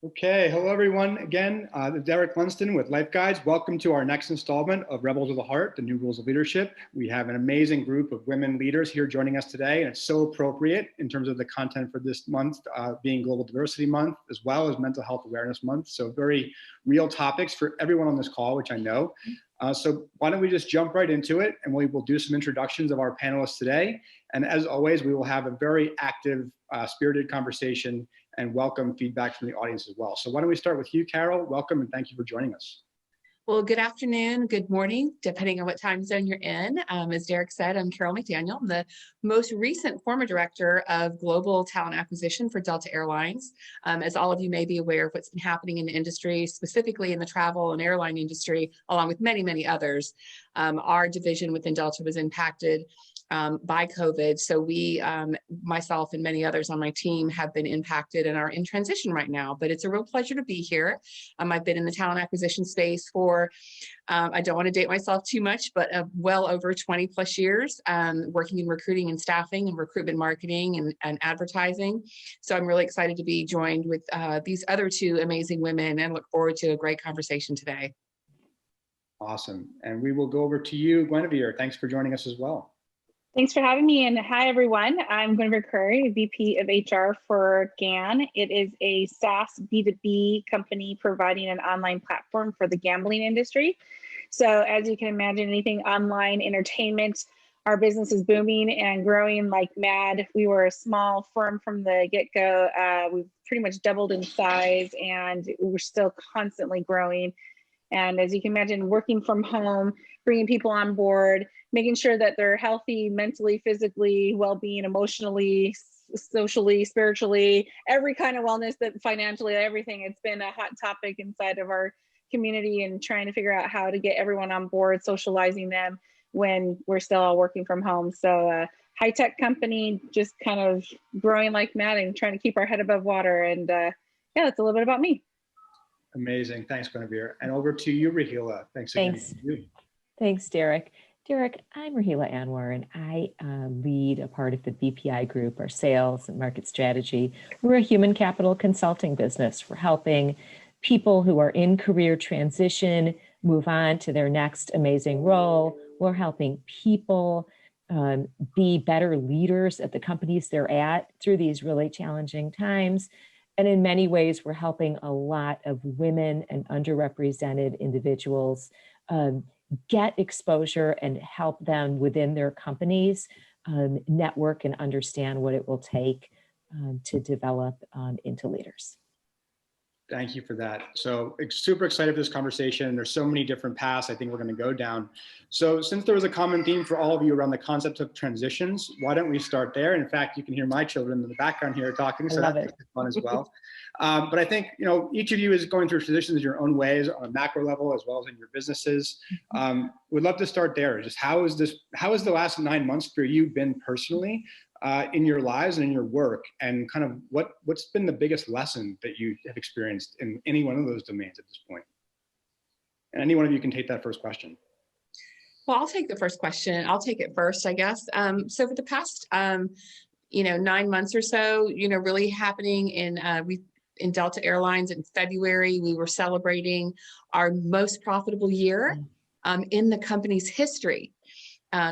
Okay, hello everyone. Again, Derek Lundsten with LifeGuides. Welcome to our next installment of Rebels of the Heart, the New Rules of Leadership. We have an amazing group of women leaders here joining us today, and it's so appropriate in terms of the content for this month being Global Diversity Month, as well as Mental Health Awareness Month. So very real topics for everyone on this call, which I know. So why don't we just jump right into it, and we will do some introductions of our panelists today. And as always, we will have a very active, spirited conversation and welcome feedback from the audience as well. So why don't we start with you, Carol? Welcome and thank you for joining us. Well, good afternoon, good morning, depending on what time zone you're in. As Derek said, I'm Carol McDaniel. I'm the most recent former director of global talent acquisition for Delta Airlines. As all of you may be aware of what's been happening in the industry, specifically in the travel and airline industry, along with many, many others, our division within Delta was impacted by COVID. So we, myself and many others on my team have been impacted and are in transition right now, but it's a real pleasure to be here. I've been in the talent acquisition space for, I don't want to date myself too much, but well over 20 plus years, working in recruiting and staffing and recruitment marketing and advertising. So I'm really excited to be joined with these other two amazing women and look forward to a great conversation today. Awesome. And we will go over to you, Gwenevere. Thanks for joining us as well. Thanks for having me, and hi everyone. I'm Gwenevere Crary, VP of HR for GAN. It is a SaaS B2B company providing an online platform for the gambling industry. So as you can imagine, anything online entertainment, our business is booming and growing like mad. We were a small firm from the get-go. We've pretty much doubled in size and we're still constantly growing. And as you can imagine, working from home, bringing people on board, making sure that they're healthy, mentally, physically, well-being, emotionally, socially, spiritually, every kind of wellness, that financially, everything. It's been a hot topic inside of our community and trying to figure out how to get everyone on board, socializing them when we're still all working from home. So high-tech company, just kind of growing like mad and trying to keep our head above water. And yeah, that's a little bit about me. Amazing. Thanks, Gwenevere. And over to you, Raheela. Thanks again. Thanks, Derek. Derek, I'm Raheela Anwar, and I lead a part of the BPI group, our sales and market strategy. We're a human capital consulting business. We're helping people who are in career transition move on to their next amazing role. We're helping people be better leaders at the companies they're at through these really challenging times. And in many ways, we're helping a lot of women and underrepresented individuals get exposure and help them within their companies network and understand what it will take to develop into leaders. Thank you for that. So super excited for this conversation. There's so many different paths I think we're going to go down. So since there was a common theme for all of you around the concept of transitions, why don't we start there? In fact, you can hear my children in the background here talking, so that's fun as well. But I think, you know, each of you is going through transitions in your own ways on a macro level as well as in your businesses. We'd love to start there. Just how is the last 9 months for you been personally? In your lives and in your work, and kind of what's been the biggest lesson that you have experienced in any one of those domains at this point? And any one of you can take that first question. Well, I'll take the first question. I'll take it first, I guess. So for the past, 9 months or so, really happening in Delta Airlines in February, we were celebrating our most profitable year in the company's history.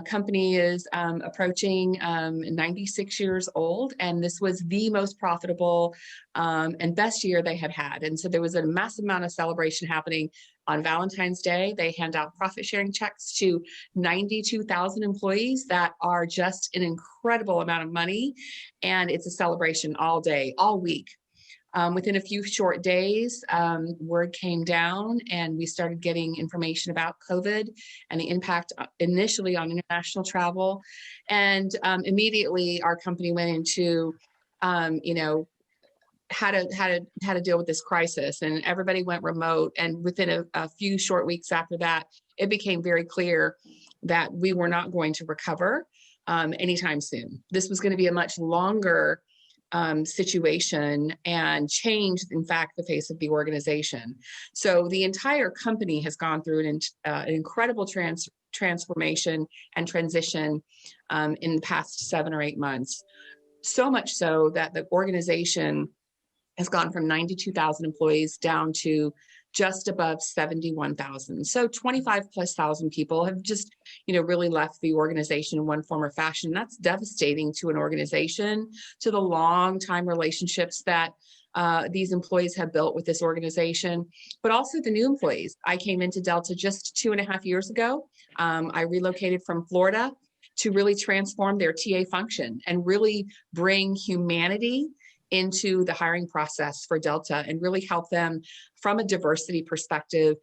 Company is approaching 96 years old, and this was the most profitable and best year they had had. And so there was a massive amount of celebration happening on Valentine's Day. They hand out profit sharing checks to 92,000 employees. That are just an incredible amount of money. And it's a celebration all day, all week. Within a few short days, word came down and we started getting information about COVID and the impact initially on international travel. And immediately our company went into, how to deal with this crisis, and everybody went remote. And within a few short weeks after that, it became very clear that we were not going to recover anytime soon. This was going to be a much longer situation and changed, in fact, the face of the organization. So the entire company has gone through an incredible transformation and transition in the past 7 or 8 months. So much so that the organization has gone from 92,000 employees down to just above 71,000. So 25,000+ people have just, really left the organization in one form or fashion. That's devastating to an organization, to the long time relationships that these employees have built with this organization, but also the new employees. I came into Delta just 2.5 years ago. I relocated from Florida to really transform their TA function and really bring humanity into the hiring process for Delta and really help them from a diversity perspective,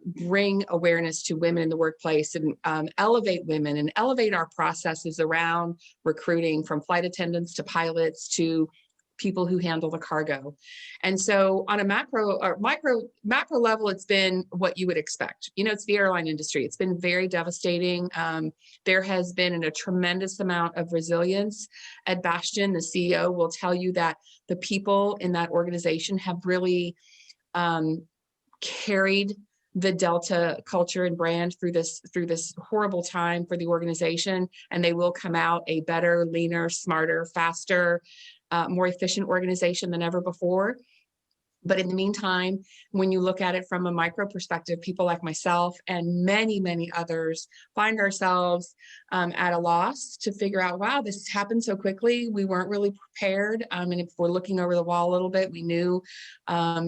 bring awareness to women in the workplace and elevate women and elevate our processes around recruiting, from flight attendants to pilots to people who handle the cargo. And so on a macro level, it's been what you would expect. It's the airline industry. It's been very devastating. There has been a tremendous amount of resilience. Ed Bastian, the CEO, will tell you that the people in that organization have really carried the Delta culture and brand through this horrible time for the organization, and they will come out a better, leaner, smarter, faster, more efficient organization than ever before. But in the meantime, when you look at it from a micro perspective, people like myself and many, many others find ourselves at a loss to figure out, wow, this happened so quickly. We weren't really prepared. And if we're looking over the wall a little bit, we knew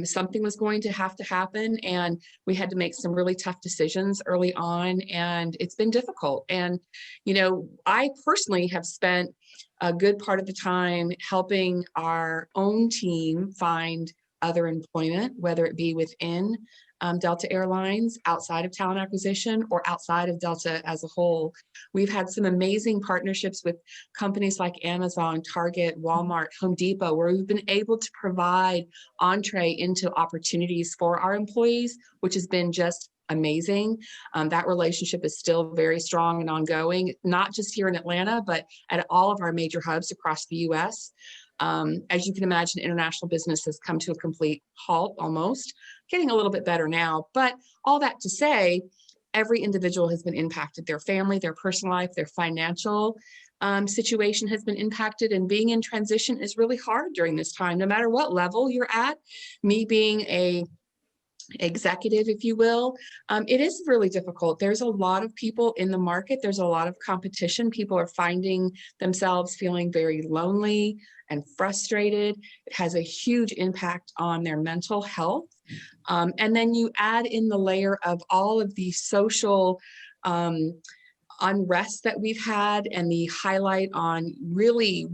something was going to have to happen. And we had to make some really tough decisions early on. And it's been difficult. And, I personally have spent a good part of the time helping our own team find other employment, whether it be within Delta Airlines, outside of talent acquisition, or outside of Delta as a whole. We've had some amazing partnerships with companies like Amazon, Target, Walmart, Home Depot, where we've been able to provide entree into opportunities for our employees, which has been just amazing. That relationship is still very strong and ongoing, not just here in Atlanta, but at all of our major hubs across the US. As you can imagine, international business has come to a complete halt almost, getting a little bit better now. But all that to say, every individual has been impacted. Their family, their personal life, their financial situation has been impacted. And being in transition is really hard during this time, no matter what level you're at. Me being a executive, if you will, it is really difficult. There's a lot of people in the market. There's a lot of competition. People are finding themselves feeling very lonely and frustrated. It has a huge impact on their mental health. And then you add in the layer of all of the social unrest that we've had, and the highlight on really,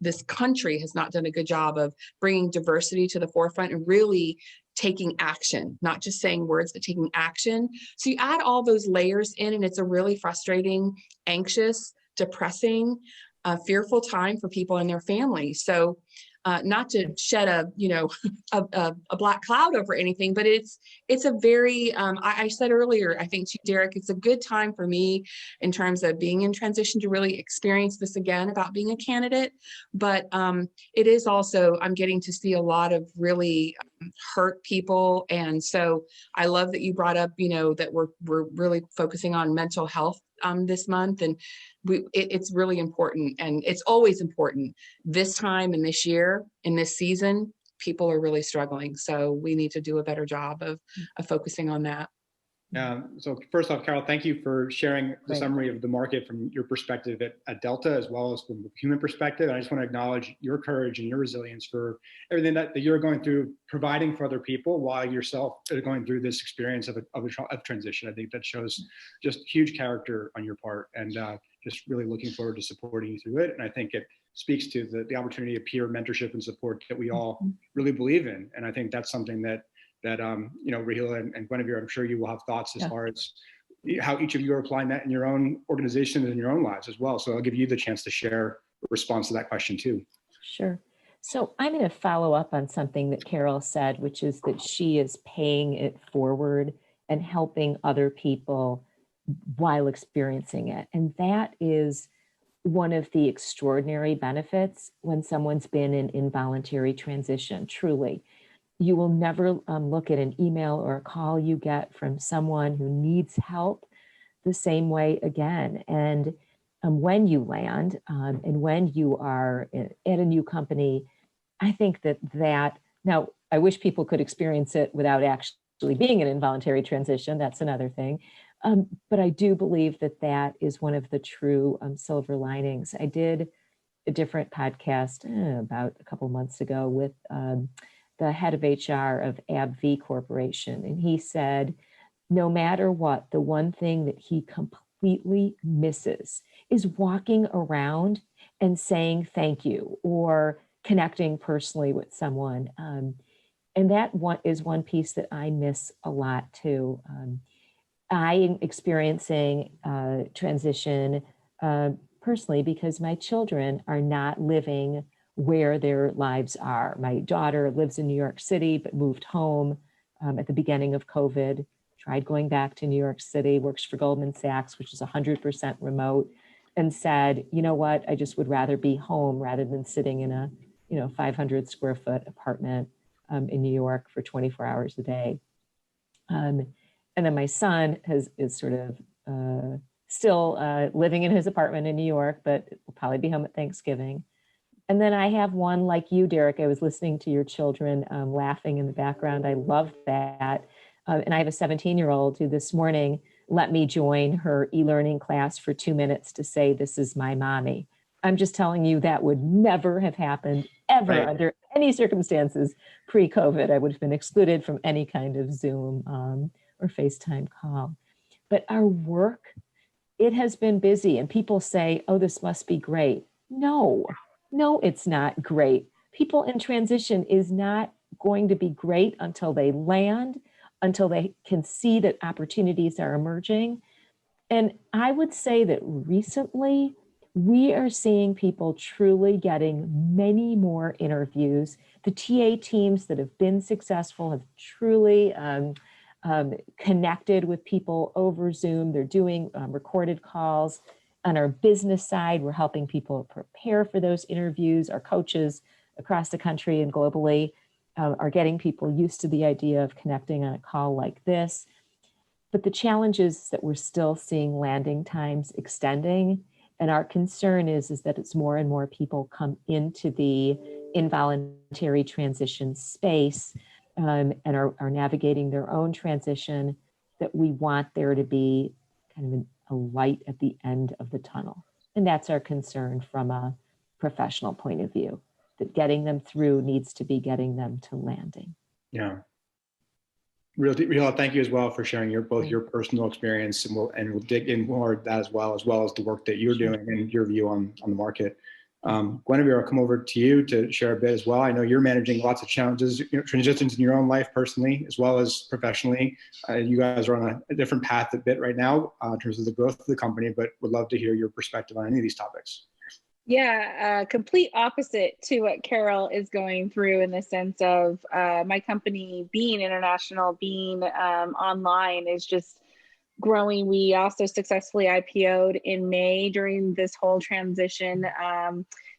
this country has not done a good job of bringing diversity to the forefront and really taking action, not just saying words, but taking action. So you add all those layers in, and it's a really frustrating, anxious, depressing, fearful time for people and their families. So not to shed a black cloud over anything, but it's a very, I said earlier, I think to Derek, it's a good time for me in terms of being in transition to really experience this again about being a candidate. But it is also, I'm getting to see a lot of really hurt people. And so I love that you brought up, that we're really focusing on mental health this month. And it's really important, and it's always important. This time and this year, in this season, people are really struggling. So we need to do a better job of focusing on that. Yeah. So first off, Carol, thank you for sharing the summary of the market from your perspective at Delta, as well as from the human perspective. And I just want to acknowledge your courage and your resilience for everything that you're going through, providing for other people while yourself are going through this experience of transition. I think that shows just huge character on your part, and just really looking forward to supporting you through it. And I think it speaks to the opportunity of peer mentorship and support that we all really believe in. And I think that's something that Raheela and Gwenevere, I'm sure you will have thoughts as far as how each of you are applying that in your own organizations and in your own lives as well. So I'll give you the chance to share a response to that question too. Sure. So I'm going to follow up on something that Carol said, which is that she is paying it forward and helping other people while experiencing it. And that is one of the extraordinary benefits when someone's been in involuntary transition, truly. You will never look at an email or a call you get from someone who needs help the same way again. And when you land and when you are at a new company, I think that now I wish people could experience it without actually being an involuntary transition. That's another thing. But I do believe that that is one of the true silver linings. I did a different podcast about a couple months ago with the head of HR of AbbVie Corporation. And he said, no matter what, the one thing that he completely misses is walking around and saying thank you or connecting personally with someone. And that is one piece that I miss a lot too. I am experiencing transition personally because my children are not living where their lives are. My daughter lives in New York City, but moved home at the beginning of COVID, tried going back to New York City, works for Goldman Sachs, which is 100% remote, and said, you know what, I just would rather be home rather than sitting in a 500 square foot apartment in New York for 24 hours a day. And then my son is sort of still living in his apartment in New York, but will probably be home at Thanksgiving. And then I have one like you, Derek. I was listening to your children laughing in the background. I love that. And I have a 17-year-old who this morning let me join her e-learning class for 2 minutes to say, this is my mommy. I'm just telling you that would never have happened ever under any circumstances pre-COVID. I would have been excluded from any kind of Zoom or FaceTime call. But our work, it has been busy, and people say, oh, this must be great. No, it's not great. People in transition is not going to be great until they land, until they can see that opportunities are emerging. And I would say that recently, we are seeing people truly getting many more interviews. The TA teams that have been successful have truly connected with people over Zoom. They're doing recorded calls. On our business side, we're helping people prepare for those interviews. Our coaches across the country and globally are getting people used to the idea of connecting on a call like this. But the challenge is that we're still seeing landing times extending. And our concern is that it's more and more people come into the involuntary transition space and are navigating their own transition, that we want there to be kind of a light at the end of the tunnel. And that's our concern from a professional point of view, that getting them through needs to be getting them to landing. Yeah. Raheela, thank you as well for sharing both your personal experience, and we'll dig in more of that as well as the work that you're doing and your view on the market. Gwenevere, I'll come over to you to share a bit as well. I know you're managing lots of challenges, transitions in your own life personally, as well as professionally. You guys are on a different path a bit right now in terms of the growth of the company, but would love to hear your perspective on any of these topics. Yeah, complete opposite to what Carol is going through, in the sense of my company being international, being online, is just growing. We also successfully IPO'd in May during this whole transition.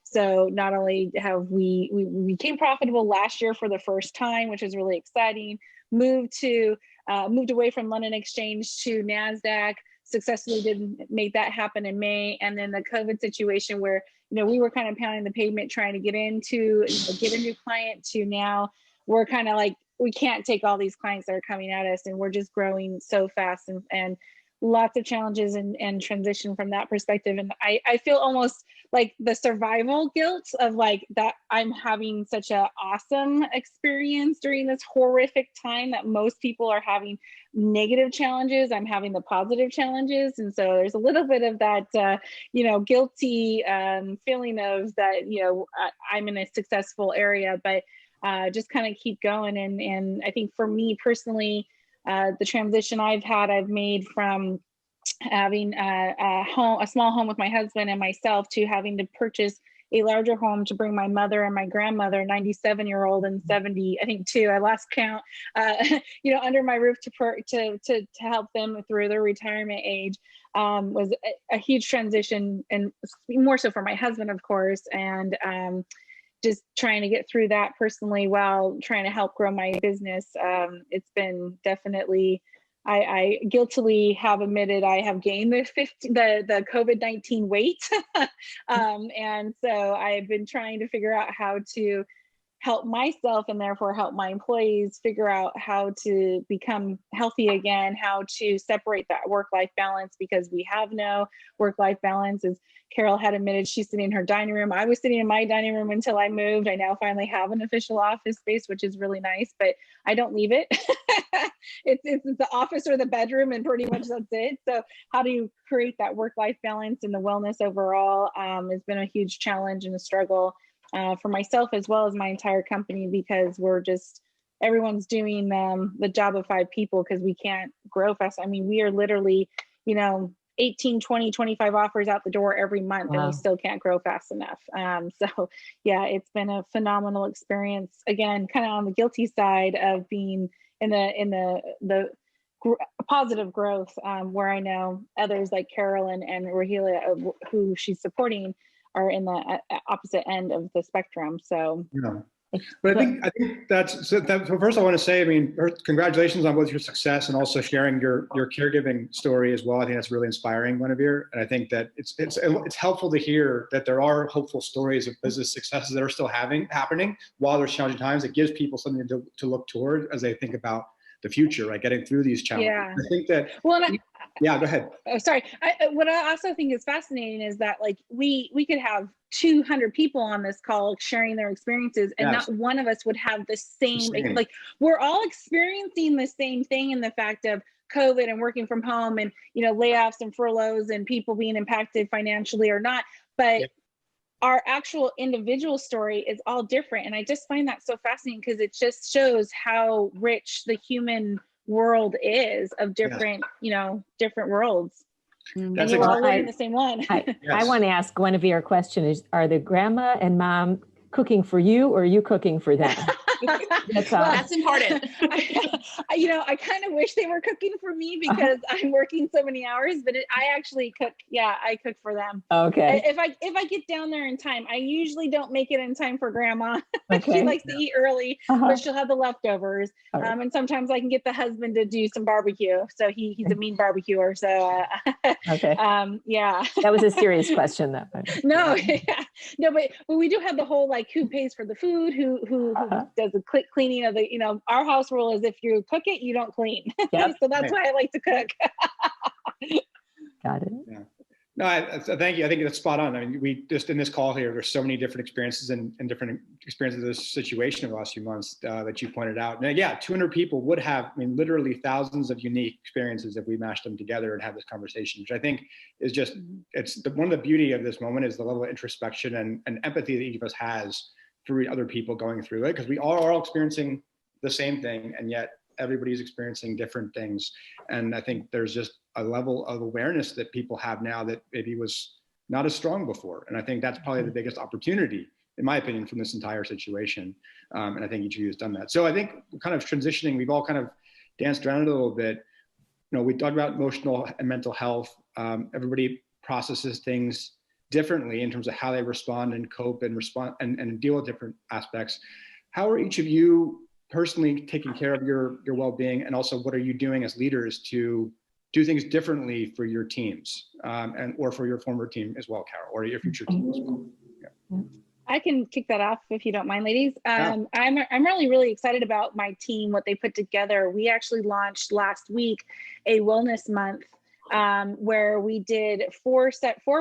So not only have we became profitable last year for the first time, which is really exciting, moved away from London Exchange to NASDAQ, successfully did make that happen in May. And then the COVID situation where, we were kind of pounding the pavement trying to get into, get a new client, to now we're kind of like, we can't take all these clients that are coming at us, and we're just growing so fast, and lots of challenges and transition from that perspective. And I feel almost like the survival guilt of like that I'm having such an awesome experience during this horrific time that most people are having negative challenges. I'm having the positive challenges. And so there's a little bit of that, guilty feeling of that, I'm in a successful area, but just kind of keep going. And I think for me personally, the transition I've made from having a small home with my husband and myself to having to purchase a larger home to bring my mother and my grandmother, 97-year-old and 70, I think two, I lost count, under my roof to help them through their retirement age, was a huge transition, and more so for my husband, of course. And just trying to get through that personally while trying to help grow my business. It's been definitely, I guiltily have admitted I have gained the COVID-19 weight. And so I've been trying to figure out how to help myself and therefore help my employees figure out how to become healthy again, how to separate that work-life balance, because we have no work-life balance. As Carol had admitted, she's sitting in her dining room. I was sitting in my dining room until I moved. I now finally have an official office space, which is really nice, but I don't leave it. It's the office or the bedroom, and pretty much that's it. So how do you create that work-life balance and the wellness overall has been a huge challenge and a struggle for myself as well as my entire company, because everyone's doing the job of 5 people because we can't grow fast. I mean, we are literally, 18, 20, 25 offers out the door every month. Wow. And we still can't grow fast enough. So yeah, it's been a phenomenal experience. Again, kind of on the guilty side of being in the positive growth, where I know others like Carol and Raheela, who she's supporting, are in the opposite end of the spectrum. So yeah. But I think that's so. First, I want to say, I mean, congratulations on both your success and also sharing your caregiving story as well. I think that's really inspiring, Gwenevere. And I think that it's helpful to hear that there are hopeful stories of business successes that are still happening while there's challenging times. It gives people something to look toward as they think about the future, right? Getting through these challenges. Yeah. I think that. Well, yeah, go ahead. Oh, sorry. What I also think is fascinating is that, like, we could have 200 people on this call sharing their experiences, and yes, not one of us would have the same. Like, we're all experiencing the same thing in the fact of COVID and working from home and, layoffs and furloughs and people being impacted financially or not. But yep, our actual individual story is all different. And I just find that so fascinating because it just shows how rich the human world is of different, different worlds. That's and you're all living the same one. I want to ask Gwenevere a question. Are the grandma and mom cooking for you, or are you cooking for them? That's important. I kind of wish they were cooking for me because I'm working so many hours, but I actually cook. Yeah, I cook for them. Okay. If I get down there in time, I usually don't make it in time for grandma. Okay. She likes to eat early, but she'll have the leftovers. Right. And sometimes I can get the husband to do some barbecue. So he's a mean barbecuer. So okay. Yeah. That was a serious question, though. No, yeah. No, but we do have the whole, like, who pays for the food, who does the cleaning of the, our house rule is if you cook it, you don't clean. Yep. So that's why I like to cook. Got it. Yeah. No, thank you. I think that's spot on. I mean, we just in this call here, there's so many different experiences and different experiences of this situation in the last few months that you pointed out. And yeah, 200 people would have, I mean, literally thousands of unique experiences if we mashed them together and had this conversation, which I think is just, one of the beauty of this moment is the level of introspection and empathy that each of us has for other people going through it, because we are all experiencing the same thing, and yet everybody's experiencing different things. And I think there's just a level of awareness that people have now that maybe was not as strong before. And I think that's probably the biggest opportunity, in my opinion, from this entire situation. And I think each of you has done that. So I think kind of transitioning, we've all kind of danced around it a little bit. We talked about emotional and mental health. Everybody processes things differently in terms of how they respond and cope and respond and deal with different aspects. How are each of you personally taking care of your well-being, and also what are you doing as leaders to do things differently for your teams or for your former team as well, Carol, or your future team as well? Yeah. I can kick that off if you don't mind, ladies. I'm really excited about my team, what they put together. We actually launched last week a wellness month where we did 4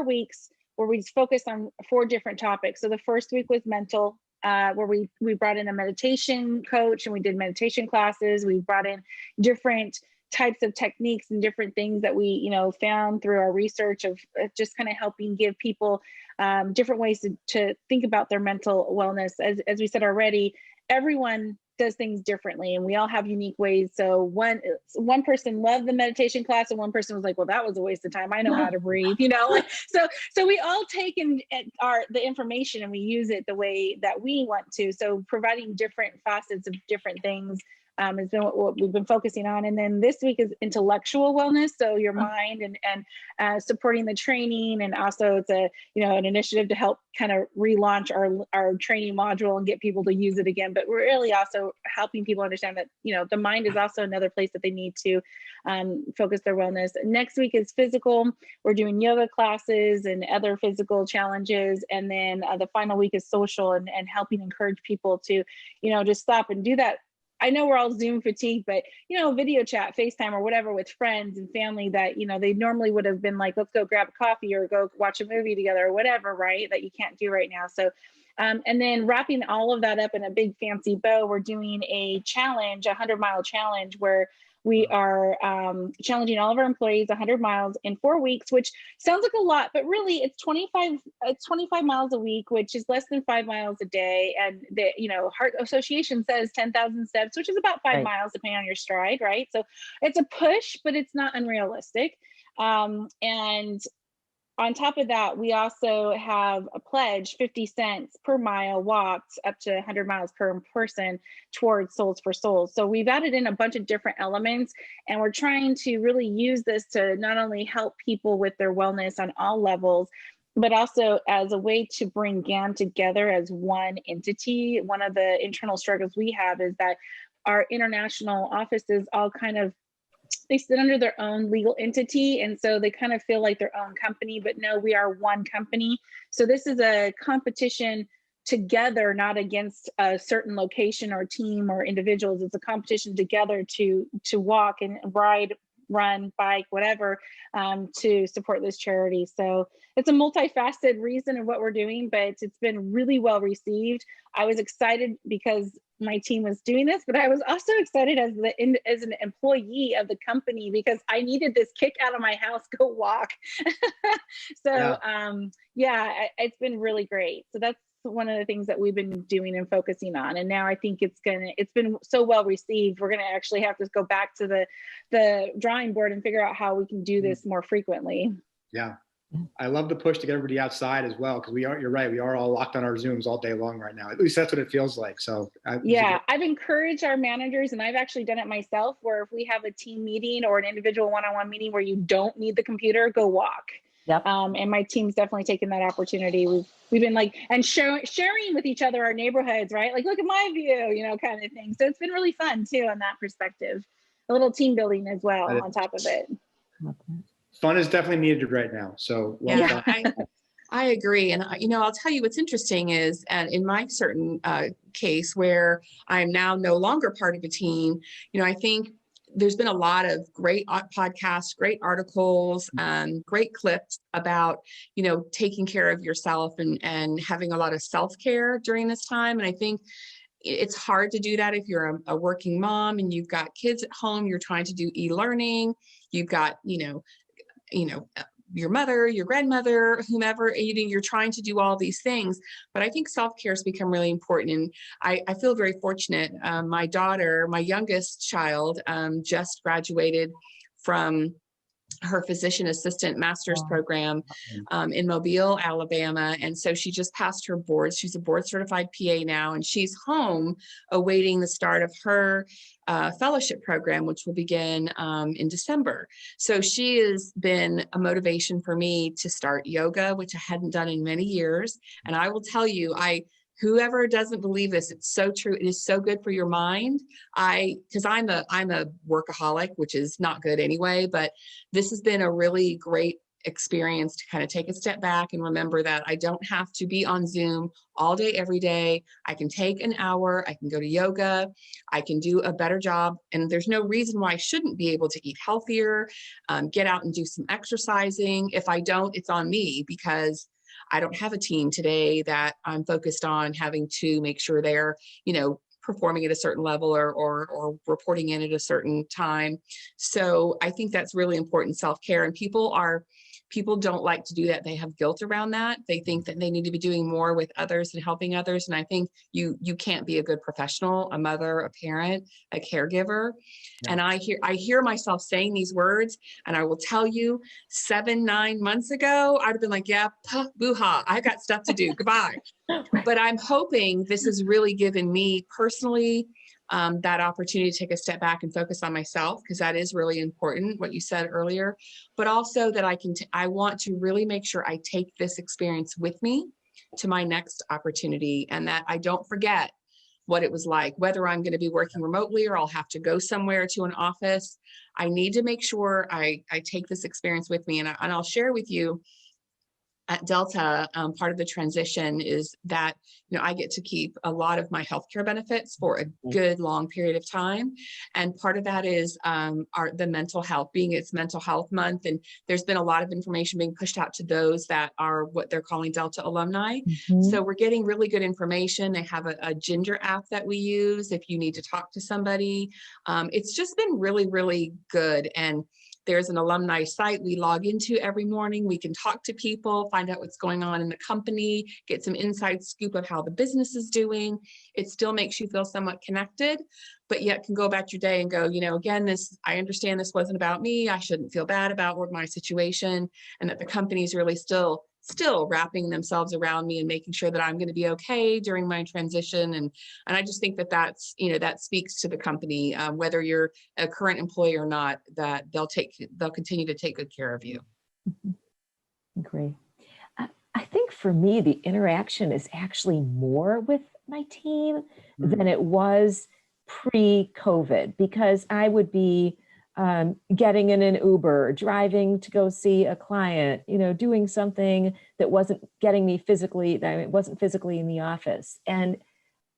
weeks where we focused on 4 different topics. So the first week was mental, where we brought in a meditation coach and we did meditation classes. We brought in different types of techniques and different things that we, found through our research of just kind of helping give people different ways to think about their mental wellness. As we said already, everyone does things differently and we all have unique ways. So one person loved the meditation class and one person was like, well, that was a waste of time. I know how to breathe, so we all take the information and we use it the way that we want to. So providing different facets of different things has been what we've been focusing on. And then this week is intellectual wellness. So your mind and supporting the training. And also it's a, an initiative to help kind of relaunch our training module and get people to use it again. But we're really also helping people understand that, the mind is also another place that they need to focus their wellness. Next week is physical. We're doing yoga classes and other physical challenges. And then the final week is social and helping encourage people to, just stop and do that. I know we're all Zoom fatigued, but, video chat, FaceTime or whatever with friends and family that, they normally would have been like, let's go grab a coffee or go watch a movie together or whatever, right? That you can't do right now. So, and then wrapping all of that up in a big fancy bow, we're doing a challenge, a 100-mile challenge where we are challenging all of our employees 100 miles in 4 weeks, which sounds like a lot, but really it's 25 miles a week, which is less than 5 miles a day. And the Heart Association says 10,000 steps, which is about 5 miles depending on your stride, right? So it's a push, but it's not unrealistic. And on top of that, we also have a pledge, 50 cents per mile walked up to 100 miles per person towards Souls for Souls. So we've added in a bunch of different elements, and we're trying to really use this to not only help people with their wellness on all levels, but also as a way to bring GAN together as one entity. One of the internal struggles we have is that our international offices all kind of, they sit under their own legal entity. And so they kind of feel like their own company, but no, we are one company. So this is a competition together, not against a certain location or team or individuals. It's a competition together to walk and ride, run, bike, whatever, to support this charity. So it's a multifaceted reason of what we're doing, but it's been really well received. I was excited because my team was doing this, but I was also excited as an employee of the company because I needed this kick out of my house, go walk. So it's been really great. So that's one of the things that we've been doing and focusing on. And now I think it's been so well received. We're going to actually have to go back to the drawing board and figure out how we can do this more frequently. Yeah. I love the push to get everybody outside as well, because you're right, we are all locked on our Zooms all day long right now. At least that's what it feels like. So I've encouraged our managers, and I've actually done it myself, where if we have a team meeting or an individual one-on-one meeting where you don't need the computer, go walk. Yep. And my team's definitely taken that opportunity. We've been like, and sharing with each other our neighborhoods, right? Like, look at my view, kind of thing. So it's been really fun too, on that perspective. A little team building as well on top of it. Fun is definitely needed right now. So I agree. And I'll tell you what's interesting is, and in my certain case where I'm now no longer part of a team, I think there's been a lot of great podcasts, great articles, great clips about, taking care of yourself and having a lot of self-care during this time. And I think it's hard to do that if you're a working mom and you've got kids at home, you're trying to do e-learning, you've got, your mother, your grandmother, whomever, you're trying to do all these things. But I think self-care has become really important. And I feel very fortunate. My daughter, my youngest child, just graduated from her physician assistant master's program in Mobile, Alabama. And so she just passed her boards. She's a board certified PA now, and she's home awaiting the start of her fellowship program, which will begin in December. So she has been a motivation for me to start yoga, which I hadn't done in many years. And I will tell you, whoever doesn't believe this, it's so true. It is so good for your mind. Because I'm a workaholic, which is not good anyway, but this has been a really great experience to kind of take a step back and remember that I don't have to be on Zoom all day, every day. I can take an hour, I can go to yoga, I can do a better job. And there's no reason why I shouldn't be able to eat healthier, get out and do some exercising. If I don't, it's on me, because I don't have a team today that I'm focused on having to make sure they're, performing at a certain level or reporting in at a certain time. So I think that's really important, self-care. And people don't like to do that. They have guilt around that. They think that they need to be doing more with others and helping others. And I think you can't be a good professional, a mother, a parent, a caregiver. Yeah. And I hear myself saying these words, and I will tell you, 7-9 months ago, I'd have been like, yeah, boo-ha, I got stuff to do, goodbye. But I'm hoping this has really given me personally that opportunity to take a step back and focus on myself, because that is really important, what you said earlier, but also that I want to really make sure I take this experience with me to my next opportunity, and that I don't forget what it was like, whether I'm going to be working remotely or I'll have to go somewhere to an office. I need to make sure I take this experience with me. And I'll share with you, at Delta, part of the transition is that, I get to keep a lot of my healthcare benefits for a good long period of time. And part of that is the mental health, being it's mental health month. And there's been a lot of information being pushed out to those that are what they're calling Delta alumni. So we're getting really good information. They have a Ginger app that we use if you need to talk to somebody. It's just been really, really good. And there's an alumni site we log into every morning. We can talk to people, find out what's going on in the company, get some inside scoop of how the business is doing. It still makes you feel somewhat connected, but yet can go about your day and go, again, I understand this wasn't about me. I shouldn't feel bad about my situation, and that the company's really still wrapping themselves around me and making sure that I'm going to be okay during my transition. And I just think that that speaks to the company, whether you're a current employee or not, that they'll continue to take good care of you. Agree. I think for me, the interaction is actually more with my team than it was pre-COVID, because I would be getting in an Uber, driving to go see a client, doing something that wasn't getting me physically, that it wasn't physically in the office. And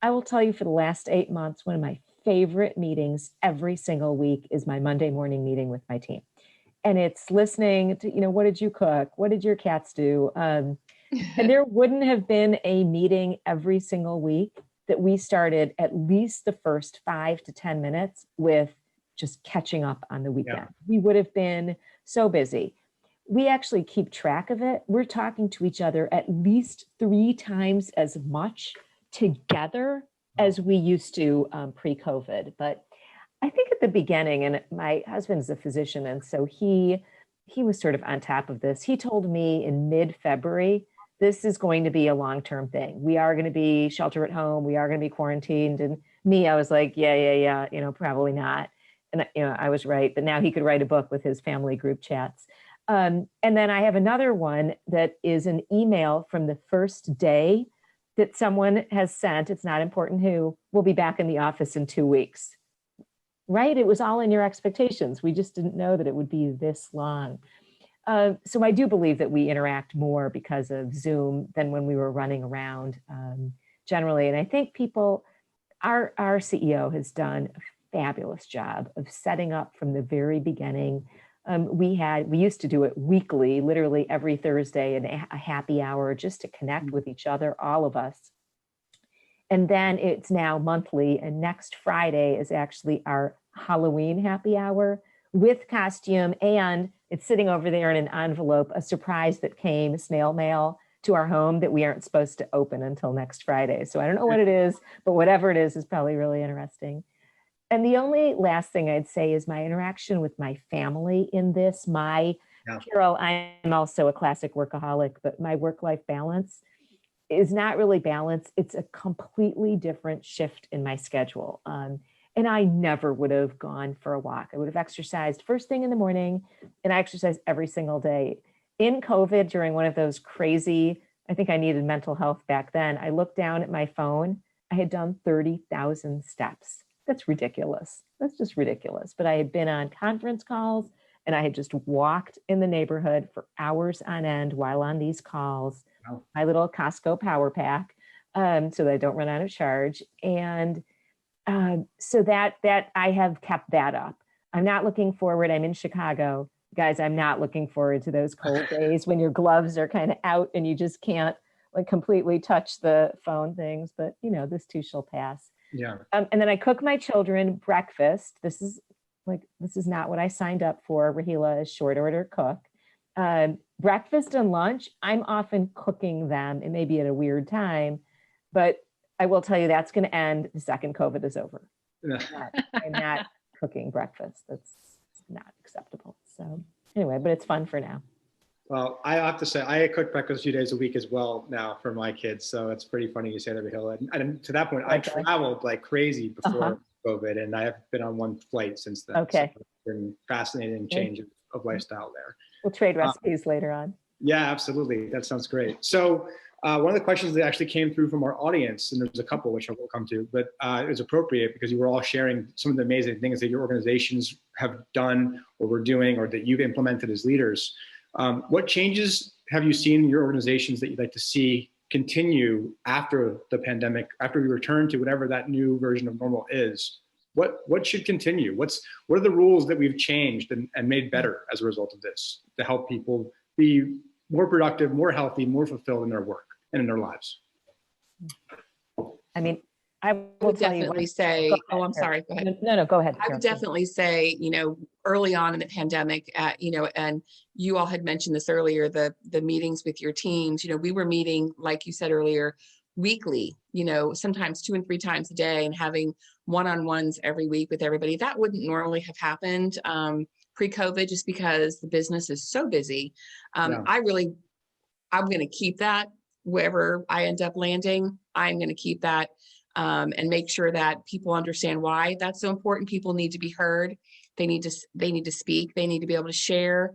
I will tell you, for the last 8 months, one of my favorite meetings every single week is my Monday morning meeting with my team. And it's listening to, what did you cook? What did your cats do? And there wouldn't have been a meeting every single week that we started at least the first 5 to 10 minutes with just catching up on the weekend. We would have been so busy. We actually keep track of it. We're talking to each other at least 3 times as much together as we used to pre-COVID. But I think at the beginning, and my husband's a physician, and so he was sort of on top of this. He told me in mid-February, this is going to be a long-term thing. We are going to be shelter at home. We are going to be quarantined. And I was like, yeah, probably not. And I was right, but now he could write a book with his family group chats. And then I have another one that is an email from the first day that someone has sent. It's not important who. We'll be back in the office in 2 weeks. Right? It was all in your expectations. We just didn't know that it would be this long. So I do believe that we interact more because of Zoom than when we were running around generally. And I think our CEO has done fabulous job of setting up from the very beginning. We used to do it weekly, literally every Thursday, and a happy hour just to connect with each other, all of us. And then it's now monthly, and next Friday is actually our Halloween happy hour with costume, and it's sitting over there in an envelope, a surprise that came snail mail to our home that we aren't supposed to open until next Friday. So I don't know what it is, but whatever it is probably really interesting. And the only last thing I'd say is my interaction with my family in this. Carol, I'm also a classic workaholic, but my work-life balance is not really balanced. It's a completely different shift in my schedule. And I never would have gone for a walk. I would have exercised first thing in the morning, and I exercise every single day. In COVID, during one of those crazy, I think I needed mental health back then, I looked down at my phone. I had done 30,000 steps. That's ridiculous. That's just ridiculous. But I had been on conference calls, and I had just walked in the neighborhood for hours on end while on these calls. Wow. My little Costco power pack, so that I don't run out of charge. And so that I have kept that up. I'm not looking forward. I'm in Chicago. Guys, I'm not looking forward to those cold days when your gloves are kind of out and you just can't completely touch the phone things. But this too shall pass. Yeah. And then I cook my children breakfast. This is not what I signed up for. Raheela is short order cook. Breakfast and lunch, I'm often cooking them. It may be at a weird time, but I will tell you that's going to end the second COVID is over. I'm not cooking breakfast. That's not acceptable. So anyway, but it's fun for now. Well, I have to say, I cook breakfast a few days a week as well now for my kids. So it's pretty funny you say that, Raheela. And to that point, I traveled like crazy before COVID, and I have been on one flight since then. Okay. So it's been fascinating change of lifestyle there. We'll trade recipes later on. Yeah, absolutely. That sounds great. So one of the questions that actually came through from our audience, and there's a couple which I will come to, but it was appropriate because you were all sharing some of the amazing things that your organizations have done or were doing or that you've implemented as leaders. What changes have you seen in your organizations that you'd like to see continue after the pandemic, after we return to whatever that new version of normal is? What should continue? What are the rules that we've changed and made better as a result of this to help people be more productive, more healthy, more fulfilled in their work and in their lives? I mean, I would definitely say, oh, I'm sorry, go ahead. No, go ahead. I would definitely say, early on in the pandemic, and you all had mentioned this earlier, the meetings with your teams, we were meeting, like you said earlier, weekly, sometimes 2 and 3 times a day, and having one-on-ones every week with everybody. That wouldn't normally have happened pre-COVID, just because the business is so busy. I'm going to keep that wherever I end up landing. I'm going to keep that and make sure that people understand why that's so important. People need to be heard. They need to speak. They need to be able to share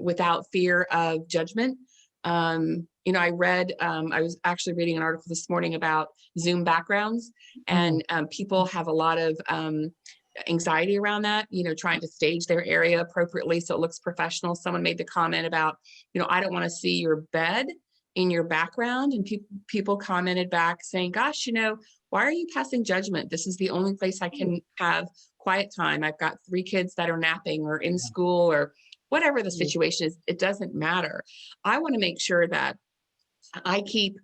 without fear of judgment. I was actually reading an article this morning about Zoom backgrounds, and people have a lot of anxiety around that, trying to stage their area appropriately so it looks professional. Someone made the comment about, I don't want to see your bed in your background, and people commented back saying, gosh, why are you passing judgment? This is the only place I can have quiet time. I've got 3 kids that are napping or in school or whatever the situation is. It doesn't matter. I want to make sure that I keep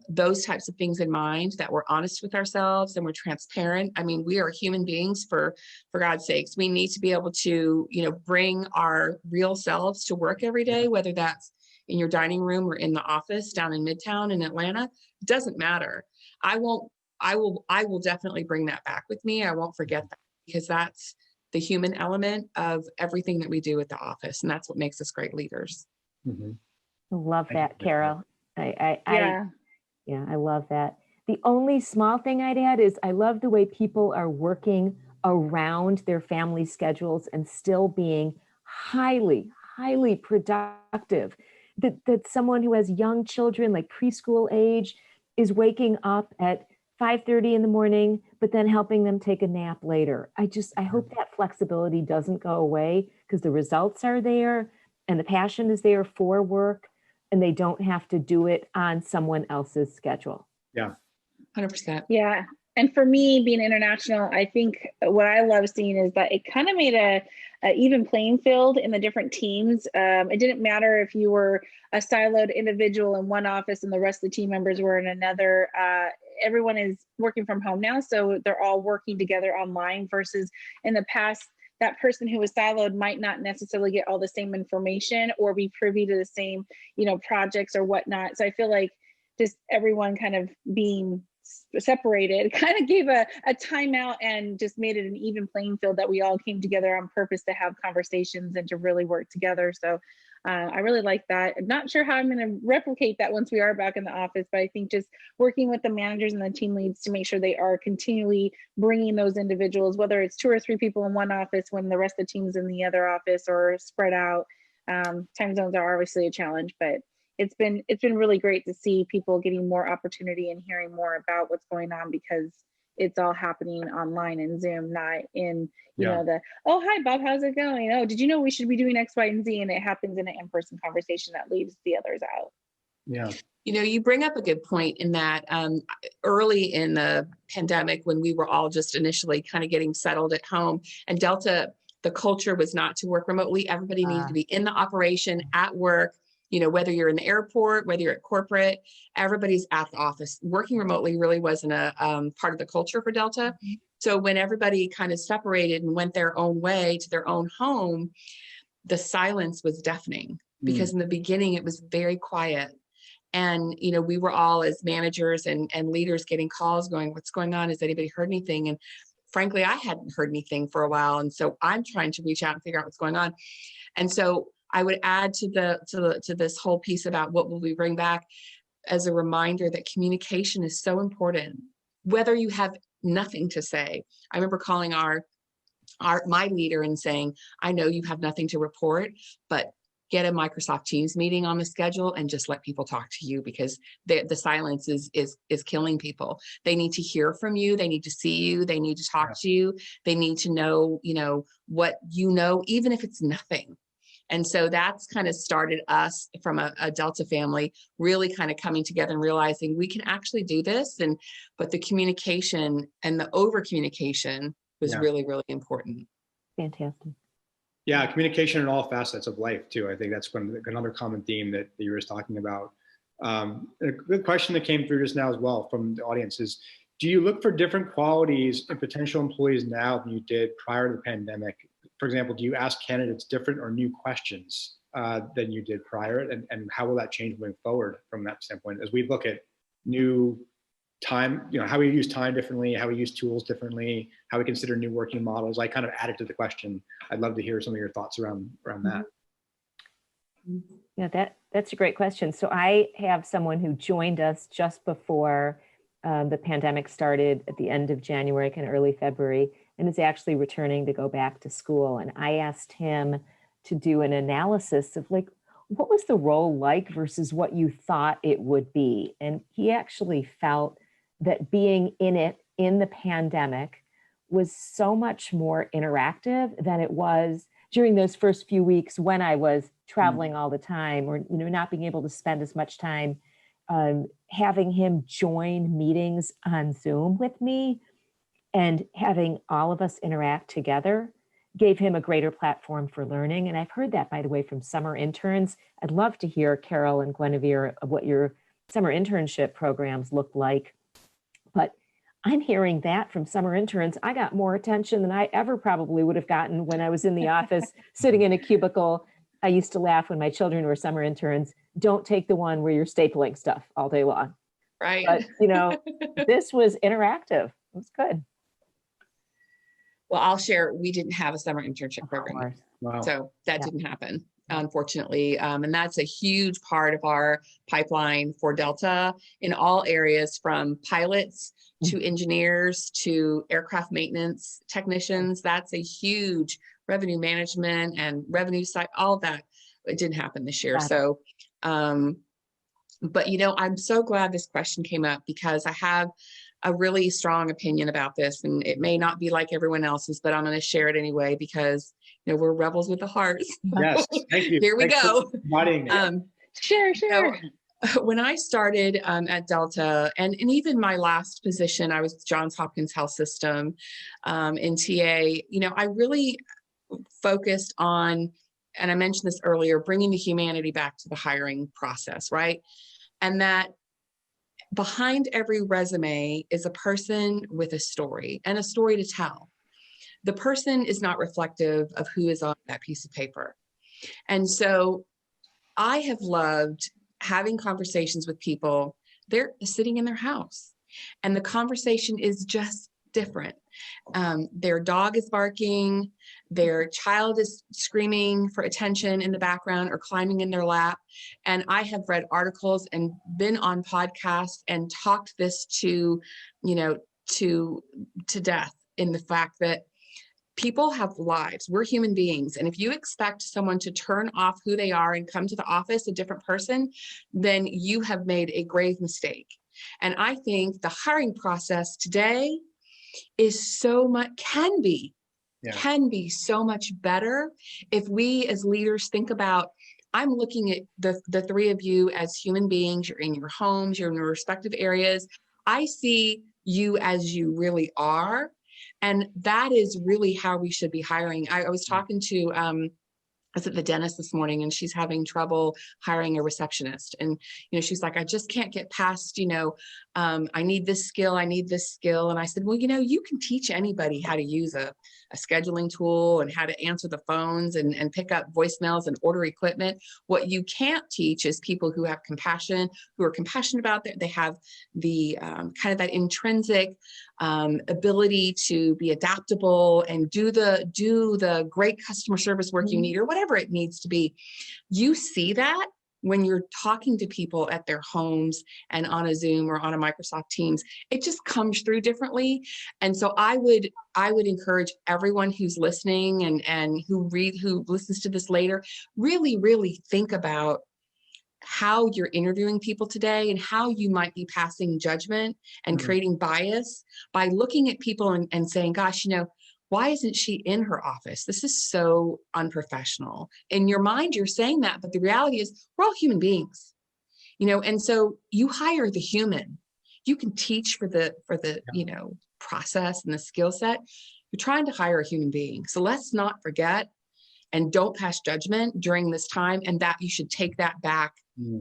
those types of things in mind, that we're honest with ourselves and we're transparent. I mean, we are human beings, for God's sakes. We need to be able to, bring our real selves to work every day, whether that's in your dining room or in the office down in Midtown in Atlanta. It doesn't matter. I will definitely bring that back with me. I won't forget that, because that's the human element of everything that we do at the office. And that's what makes us great leaders. Mm-hmm. Love that, Carol. I love that. The only small thing I'd add is I love the way people are working around their family schedules and still being highly, highly productive. That someone who has young children, like preschool age, is waking up at 5:30 in the morning, but then helping them take a nap later. I hope that flexibility doesn't go away, because the results are there and the passion is there for work, and they don't have to do it on someone else's schedule. Yeah. 100%. Yeah. And for me, being international, I think what I love seeing is that it kind of made a even playing field in the different teams. It didn't matter if you were a siloed individual in one office and the rest of the team members were in another. Everyone is working from home now, so they're all working together online, versus in the past, that person who was siloed might not necessarily get all the same information or be privy to the same, projects or whatnot. So I feel like just everyone kind of being separated kind of gave a timeout and just made it an even playing field, that we all came together on purpose to have conversations and to really work together. So I really like that. I'm not sure how I'm going to replicate that once we are back in the office, but I think just working with the managers and the team leads to make sure they are continually bringing those individuals, whether it's 2 or 3 people in one office when the rest of the team's in the other office or spread out. Time zones are obviously a challenge, but it's been really great to see people getting more opportunity and hearing more about what's going on, because it's all happening online in Zoom, not in, the, oh, hi, Bob, how's it going? Oh, did you know we should be doing X, Y, and Z? And it happens in an in-person conversation that leaves the others out. Yeah. You bring up a good point in that early in the pandemic, when we were all just initially kind of getting settled at home, and Delta, the culture was not to work remotely. Everybody needed to be in the operation at work. Whether you're in the airport, whether you're at corporate, everybody's at the office. Working remotely really wasn't a part of the culture for Delta. So when everybody kind of separated and went their own way to their own home, the silence was deafening, because in the beginning it was very quiet. And, we were all, as managers and leaders, getting calls going, what's going on? Has anybody heard anything? And frankly, I hadn't heard anything for a while. And so I'm trying to reach out and figure out what's going on. And so I would add to this whole piece about what will we bring back, as a reminder that communication is so important. Whether you have nothing to say. I remember calling my leader and saying, I know you have nothing to report, but get a Microsoft Teams meeting on the schedule and just let people talk to you, because the silence is killing people. They need to hear from you. They need to see you. They need to talk to you. They need to know, what you know, even if it's nothing. And so that's kind of started us from a Delta family really kind of coming together and realizing we can actually do this. But the communication and the over communication was really, really important. Fantastic. Yeah, communication in all facets of life too. I think that's another common theme that you were talking about. A good question that came through just now as well from the audience is, do you look for different qualities in potential employees now than you did prior to the pandemic? For example, do you ask candidates different or new questions than you did prior? And how will that change moving forward from that standpoint? As we look at new time, how we use time differently, how we use tools differently, how we consider new working models. I kind of added to the question. I'd love to hear some of your thoughts around that. Yeah, that's a great question. So I have someone who joined us just before the pandemic started at the end of January, kind of early February, and is actually returning to go back to school. And I asked him to do an analysis of what was the role like versus what you thought it would be. And he actually felt that being in it in the pandemic was so much more interactive than it was during those first few weeks when I was traveling all the time, or not being able to spend as much time. Having him join meetings on Zoom with me and having all of us interact together gave him a greater platform for learning. And I've heard that, by the way, from summer interns. I'd love to hear, Carol and Gwenevere, of what your summer internship programs look like. But I'm hearing that from summer interns. I got more attention than I ever probably would have gotten when I was in the office sitting in a cubicle. I used to laugh when my children were summer interns. Don't take the one where you're stapling stuff all day long. Right. But, this was interactive. It was good. Well, I'll share, we didn't have a summer internship program. Wow. So that didn't happen, unfortunately. And that's a huge part of our pipeline for Delta in all areas, from pilots to engineers to aircraft maintenance technicians. That's a huge revenue management and revenue side, all of that. It didn't happen this year. So, but I'm so glad this question came up, because I have a really strong opinion about this, and it may not be like everyone else's, but I'm going to share it anyway, because we're rebels with the heart. Yes, thank you. Here we go. Sure. When I started at Delta, and even my last position, I was Johns Hopkins Health System in TA. I really focused on, and I mentioned this earlier, bringing the humanity back to the hiring process, right? And that behind every resume is a person with a story and a story to tell. The person is not reflective of who is on that piece of paper. And so I have loved having conversations with people. They're sitting in their house and the conversation is just different. Their dog is barking, their child is screaming for attention in the background or climbing in their lap. And I have read articles and been on podcasts and talked this to death, in the fact that people have lives. We're human beings. And if you expect someone to turn off who they are and come to the office a different person, then you have made a grave mistake. And I think the hiring process today is can be so much better if we as leaders think about, I'm looking at the three of you as human beings. You're in your homes, you're in your respective areas. I see you as you really are. And that is really how we should be hiring. I was talking to, I was at the dentist this morning, and she's having trouble hiring a receptionist. And, she's like, I just can't get past, I need this skill. I need this skill. And I said, well, you can teach anybody how to use a scheduling tool and how to answer the phones and pick up voicemails and order equipment. What you can't teach is people who have compassion, who are compassionate about that. They have the kind of that intrinsic ability to be adaptable and do the great customer service work you need, or whatever it needs to be. You see that when you're talking to people at their homes and on a Zoom or on a Microsoft Teams, it just comes through differently. And so I would encourage everyone who's listening and who listens to this later, really, really think about how you're interviewing people today and how you might be passing judgment and creating bias by looking at people and saying, gosh, why isn't she in her office? This is so unprofessional. In your mind, you're saying that, but the reality is we're all human beings, and so you hire the human. You can teach for the process and the skill set. You're trying to hire a human being. So let's not forget and don't pass judgment during this time, and that you should take that back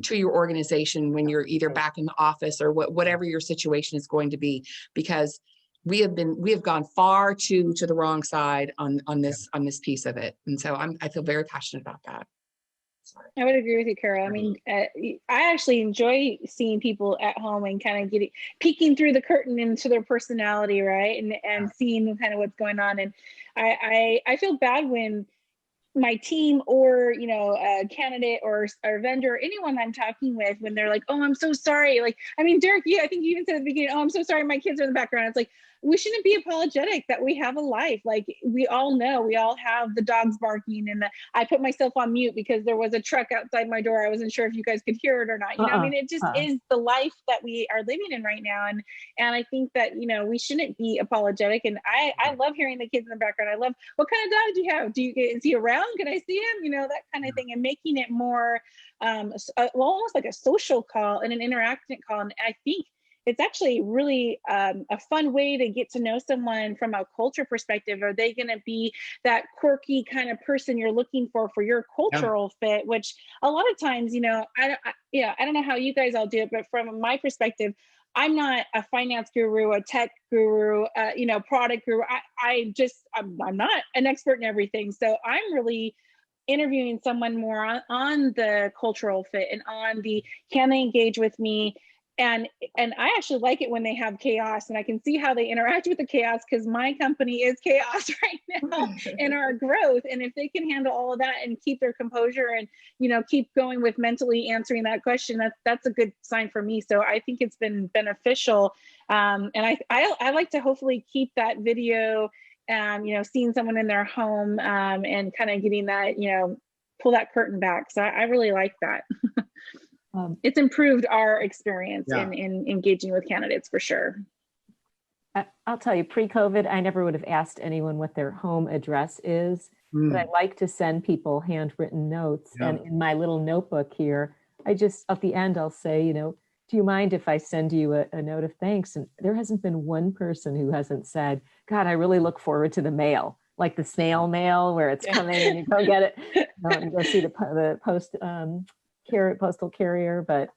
to your organization when you're either back in the office or whatever your situation is going to be, because we have gone far to the wrong side on this piece of it. And so I feel very passionate about that. Sorry. I would agree with you, Carol. I mean, I actually enjoy seeing people at home and kind of peeking through the curtain into their personality, right? And seeing kind of what's going on. And I feel bad when my team or a candidate or a vendor, anyone I'm talking with, when they're like, oh, I'm so sorry. Like, I mean, Derek, I think you even said at the beginning, oh, I'm so sorry, my kids are in the background. It's like, we shouldn't be apologetic that we have a life. Like, we all know, we all have the dogs barking, and I put myself on mute because there was a truck outside my door. I wasn't sure if you guys could hear it or not. I mean, it just is the life that we are living in right now. And I think that, we shouldn't be apologetic. And I love hearing the kids in the background. I love, what kind of dog do you have? Is he around? Can I see him? That kind of thing, and making it more, almost like a social call and an interactive call. And I think it's actually really a fun way to get to know someone from a culture perspective. Are they going to be that quirky kind of person you're looking for your cultural fit? Which a lot of times, I don't know how you guys all do it, but from my perspective, I'm not a finance guru, a tech guru, product guru. I'm not an expert in everything. So I'm really interviewing someone more on the cultural fit and on can they engage with me? And I actually like it when they have chaos, and I can see how they interact with the chaos, because my company is chaos right now in our growth. And if they can handle all of that and keep their composure and, keep going with mentally answering that question, that's a good sign for me. So I think it's been beneficial. And I like to hopefully keep that video, seeing someone in their home and kind of getting that, pull that curtain back. So I really like that. It's improved our experience in engaging with candidates for sure. I'll tell you, pre-COVID, I never would have asked anyone what their home address is, but I like to send people handwritten notes. And in my little notebook here, I just, at the end, I'll say, do you mind if I send you a note of thanks? And there hasn't been one person who hasn't said, God, I really look forward to the mail, like the snail mail where it's coming and you go get it. You go see the postal carrier. But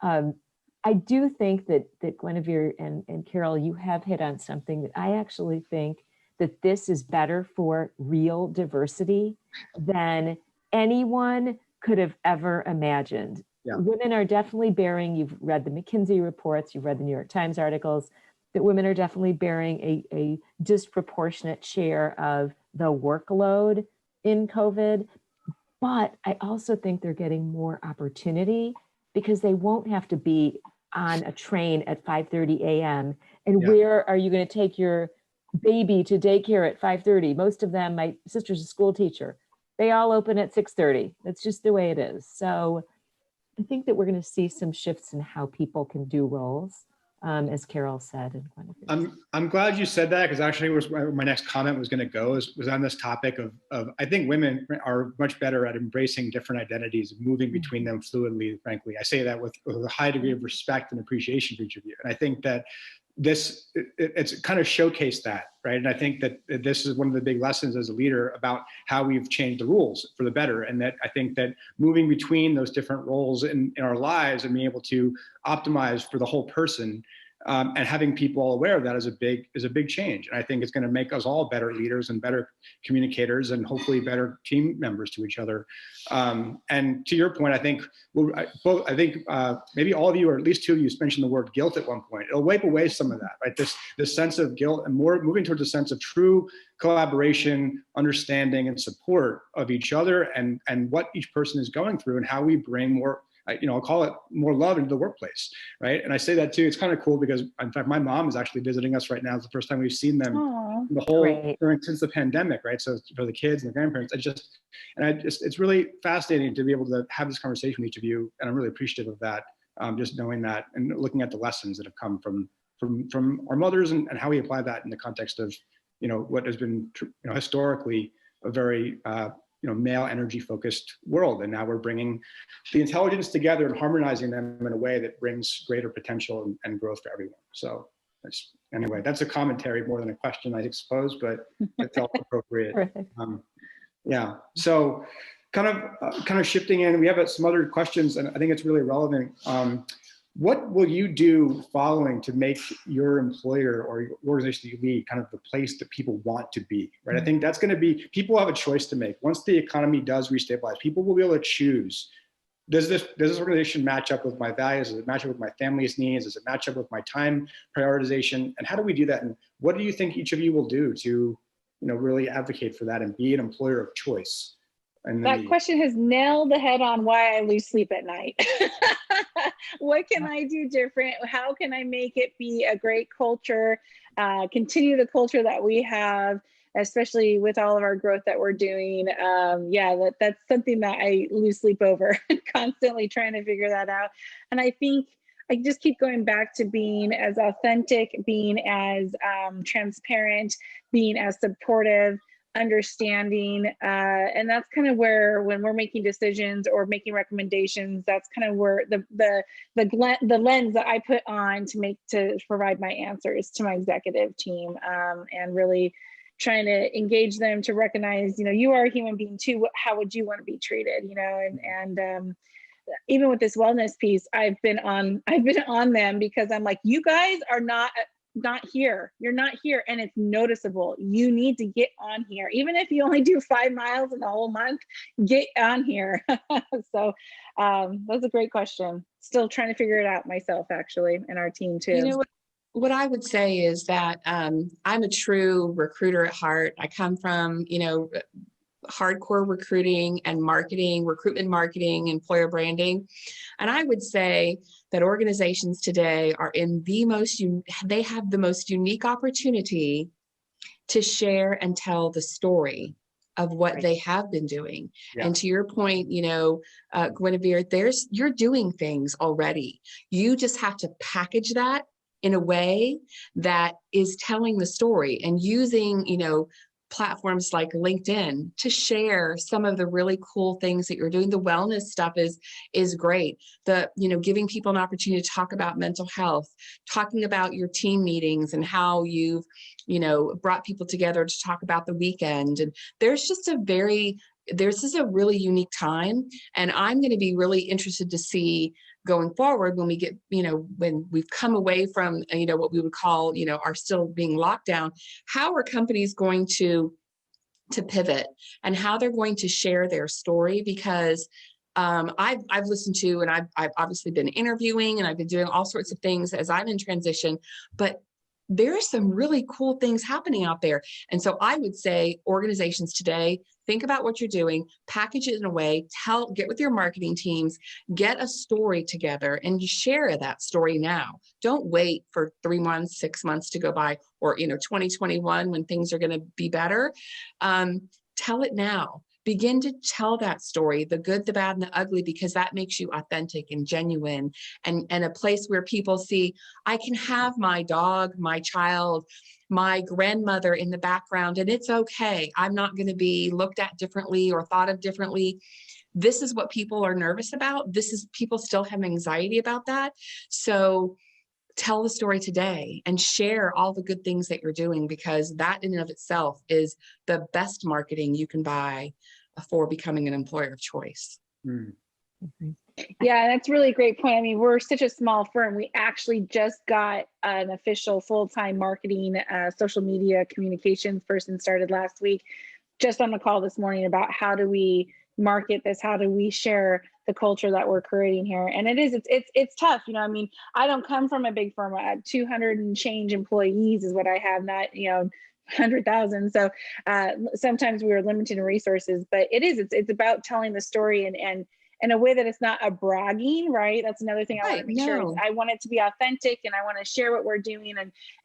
I do think that Gwenevere and Carol, you have hit on something that I actually think that this is better for real diversity than anyone could have ever imagined. Women are definitely bearing, you've read the McKinsey reports, you've read the New York Times articles, that women are definitely bearing a disproportionate share of the workload in COVID. But I also think they're getting more opportunity because they won't have to be on a train at 5:30 a.m. And where are you going to take your baby to daycare at 5:30? Most of them, my sister's a school teacher, they all open at 6:30. That's just the way it is. So I think that we're going to see some shifts in how people can do roles, as Carol said. I'm glad you said that, because actually my next comment was going to go was on this topic of I think women are much better at embracing different identities, moving between them fluidly, frankly. I say that with a high degree of respect and appreciation for each of you. And I think that it's kind of showcased that, right? And I think that this is one of the big lessons as a leader about how we've changed the rules for the better. And that I think that moving between those different roles in our lives and being able to optimize for the whole person, and having people all aware of that is a big change. And I think it's going to make us all better leaders and better communicators and hopefully better team members to each other. And to your point, I think maybe all of you, or at least two of you, mentioned the word guilt at one point. It'll wipe away some of that, right? This sense of guilt, and more moving towards a sense of true collaboration, understanding, and support of each other, and what each person is going through, and how we bring more I'll call it more love into the workplace, right? And I say that too. It's kind of cool because, in fact, my mom is actually visiting us right now. It's the first time we've seen them the whole since the pandemic, right? So for the kids and the grandparents, it's really fascinating to be able to have this conversation with each of you, and I'm really appreciative of that. Just knowing that and looking at the lessons that have come from our mothers and how we apply that in the context of, what has been, historically a very, male energy focused world. And now we're bringing the intelligence together and harmonizing them in a way that brings greater potential and growth for everyone. So anyway, that's a commentary more than a question, I suppose, but it felt appropriate. Yeah. So kind of shifting in, we have some other questions, and I think it's really relevant. What will you do following to make your employer or your organization that you lead kind of the place that people want to be, right? I think that's going to be, people have a choice to make. Once the economy does restabilize, people will be able to choose, does this organization match up with my values? Does it match up with my family's needs? Does it match up with my time prioritization? And how do we do that? And what do you think each of you will do to, really advocate for that and be an employer of choice? And that question has nailed the head on why I lose sleep at night. What can I do different? How can I make it be a great culture, continue the culture that we have, especially with all of our growth that we're doing? That's something that I lose sleep over, constantly trying to figure that out. And I think I just keep going back to being as authentic, being as transparent, being as supportive, understanding, and that's kind of where, when we're making decisions or making recommendations, that's kind of where the lens that I put on to provide my answers to my executive team, and really trying to engage them to recognize, you are a human being too. How would you want to be treated? And even with this wellness piece, I've been on them, because I'm like, you guys are not here. You're not here, and it's noticeable. You need to get on here. Even if you only do 5 miles in the whole month, get on here. So that's a great question. Still trying to figure it out myself, actually, and our team too. What I would say is that I'm a true recruiter at heart. I come from, hardcore recruiting and marketing, recruitment marketing, employer branding. And I would say that organizations today are in they have the most unique opportunity to share and tell the story of what they have been doing. Yeah. And to your point, Gwenevere, you're doing things already. You just have to package that in a way that is telling the story and using, platforms like LinkedIn to share some of the really cool things that you're doing. The wellness stuff is great. Giving people an opportunity to talk about mental health, talking about your team meetings and how you've, brought people together to talk about the weekend. And this is a really unique time. And I'm going to be really interested to see going forward when we get, when we've come away from, what we would call, are still being locked down, how are companies going to pivot and how they're going to share their story? Because I've listened to, and I've obviously been interviewing, and I've been doing all sorts of things as I'm in transition, but there's some really cool things happening out there. And so I would say organizations today, think about what you're doing, package it in a way, get with your marketing teams, get a story together and share that story now. Don't wait for 3 months, 6 months to go by, or, 2021 when things are going to be better. Tell it now. Begin to tell that story, the good, the bad, and the ugly, because that makes you authentic and genuine, and a place where people see, I can have my dog, my child, my grandmother in the background, and it's okay. I'm not going to be looked at differently or thought of differently. This is what people are nervous about. People still have anxiety about that. So tell the story today and share all the good things that you're doing, because that in and of itself is the best marketing you can buy for becoming an employer of choice. Mm-hmm. Yeah, that's really a great point. I mean, we're such a small firm. We actually just got an official full-time marketing, social media communications person started last week, just on the call this morning about how do we market this, how do we share the culture that we're creating here. And it's tough. I mean, I don't come from a big firm. 200 and change employees is what I have, not 100,000. So sometimes we are limited in resources, but it's about telling the story in a way that it's not a bragging, right? That's another thing I want to make sure is No. I want it to be authentic, and I want to share what we're doing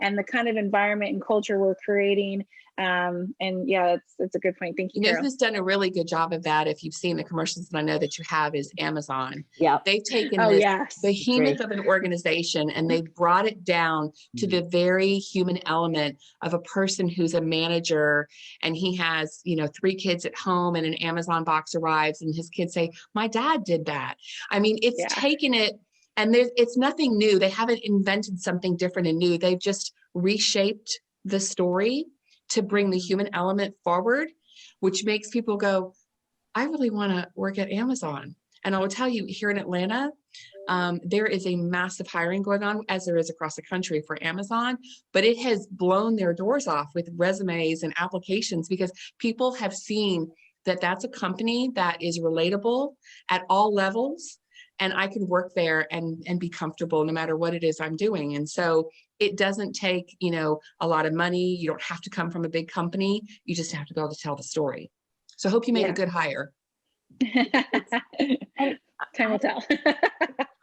and the kind of environment and culture we're creating. And yeah, that's a good point. Thank you, You know Carol. who's done a really good job of that, if you've seen the commercials, and I know that you have, is Amazon. Yeah. They've taken Oh, this yes. behemoth of an organization and they've brought it down to the very human element of a person who's a manager, and he has, 3 kids at home, and an Amazon box arrives and his kids say, my dad did that. I mean, it's taken it, and it's nothing new. They haven't invented something different and new. They've just reshaped the story to bring the human element forward, which makes people go, I really want to work at Amazon. And I will tell you, here in Atlanta, there is a massive hiring going on, as there is across the country, for Amazon, but it has blown their doors off with resumes and applications, because people have seen that that's a company that is relatable at all levels, and I can work there and be comfortable no matter what it is I'm doing. And so it doesn't take, a lot of money. You don't have to come from a big company. You just have to be able to tell the story. So I hope you made a good hire. Time will tell.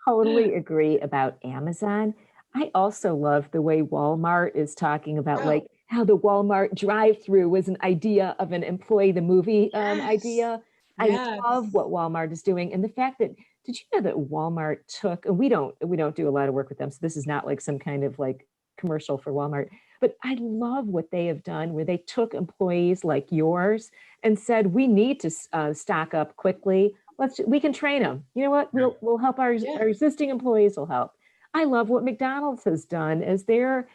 Totally agree about Amazon. I also love the way Walmart is talking about like how the Walmart drive-through was an idea of an employee, the movie idea. I love what Walmart is doing. And the fact that, did you know that Walmart took, and we don't do a lot of work with them, so this is not like some kind of like commercial for Walmart, but I love what they have done where they took employees like yours and said, we need to stock up quickly. We can train them. You know what? We'll help our existing employees will help. I love what McDonald's has done as their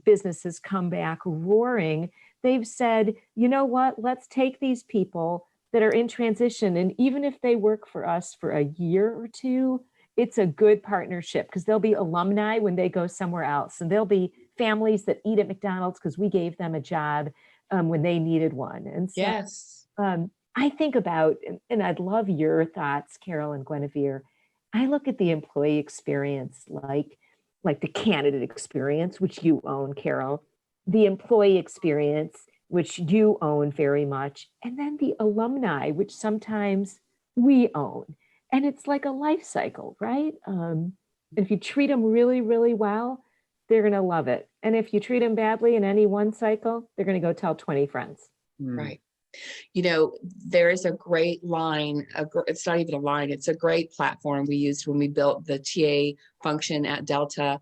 businesses come back roaring. They've said, you know what? Let's take these people that are in transition, and even if they work for us for a year or two, it's a good partnership, because they'll be alumni when they go somewhere else, and there'll be families that eat at McDonald's because we gave them a job when they needed one. And so I think about, and I'd love your thoughts, Carol and Gwenevere. I look at the employee experience like the candidate experience, which you own, Carol, the employee experience, which you own very much, and then the alumni, which sometimes we own. And it's like a life cycle, right? If you treat them really, really well, they're going to love it. And if you treat them badly in any one cycle, they're going to go tell 20 friends. Right. There is a great line, it's not even a line, it's a great platform we used when we built the TA function at Delta.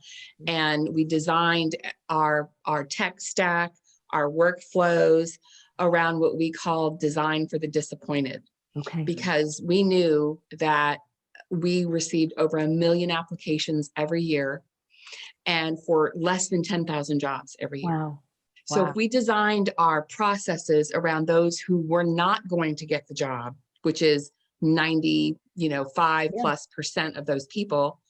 And we designed our tech stack, our workflows around what we call design for the disappointed. Okay. Because we knew that we received over 1 million applications every year, and for less than 10,000 jobs every year. Wow. So if we designed our processes around those who were not going to get the job, which is 95+% of those people,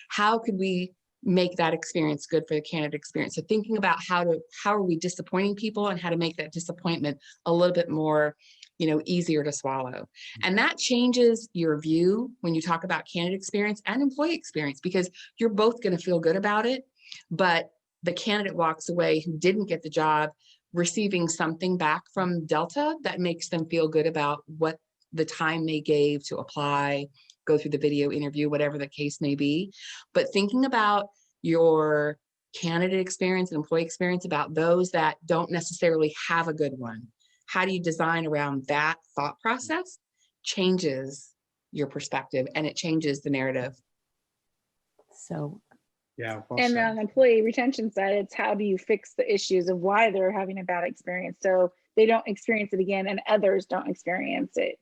how could we make that experience good for the candidate experience? So thinking about how are we disappointing people, and how to make that disappointment a little bit more, easier to swallow. And that changes your view when you talk about candidate experience and employee experience, because you're both going to feel good about it, but the candidate walks away who didn't get the job receiving something back from Delta that makes them feel good about what the time they gave to apply, go through the video interview, whatever the case may be. But thinking about your candidate experience and employee experience, about those that don't necessarily have a good one, how do you design around that thought process, changes your perspective, and it changes the narrative. So yeah. And on the employee retention side, it's how do you fix the issues of why they're having a bad experience so they don't experience it again and others don't experience it.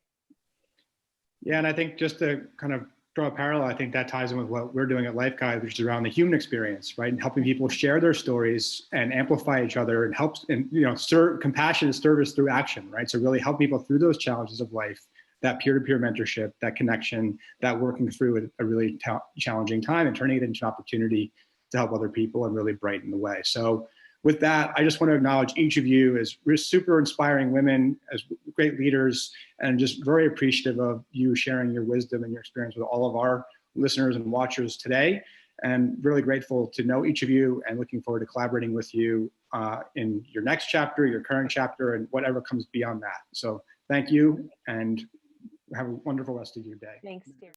Yeah, and I think just to kind of draw a parallel, I think that ties in with what we're doing at LifeGuides, which is around the human experience, right? And helping people share their stories and amplify each other, and helps, and compassionate service through action, right? So really help people through those challenges of life, that peer-to-peer mentorship, that connection, that working through a really challenging time and turning it into an opportunity to help other people and really brighten the way. So with that, I just want to acknowledge each of you as super inspiring women, as great leaders, and just very appreciative of you sharing your wisdom and your experience with all of our listeners and watchers today. And really grateful to know each of you, and looking forward to collaborating with you in your next chapter, your current chapter, and whatever comes beyond that. So thank you. And Have a wonderful rest of your day. Thanks, Derek.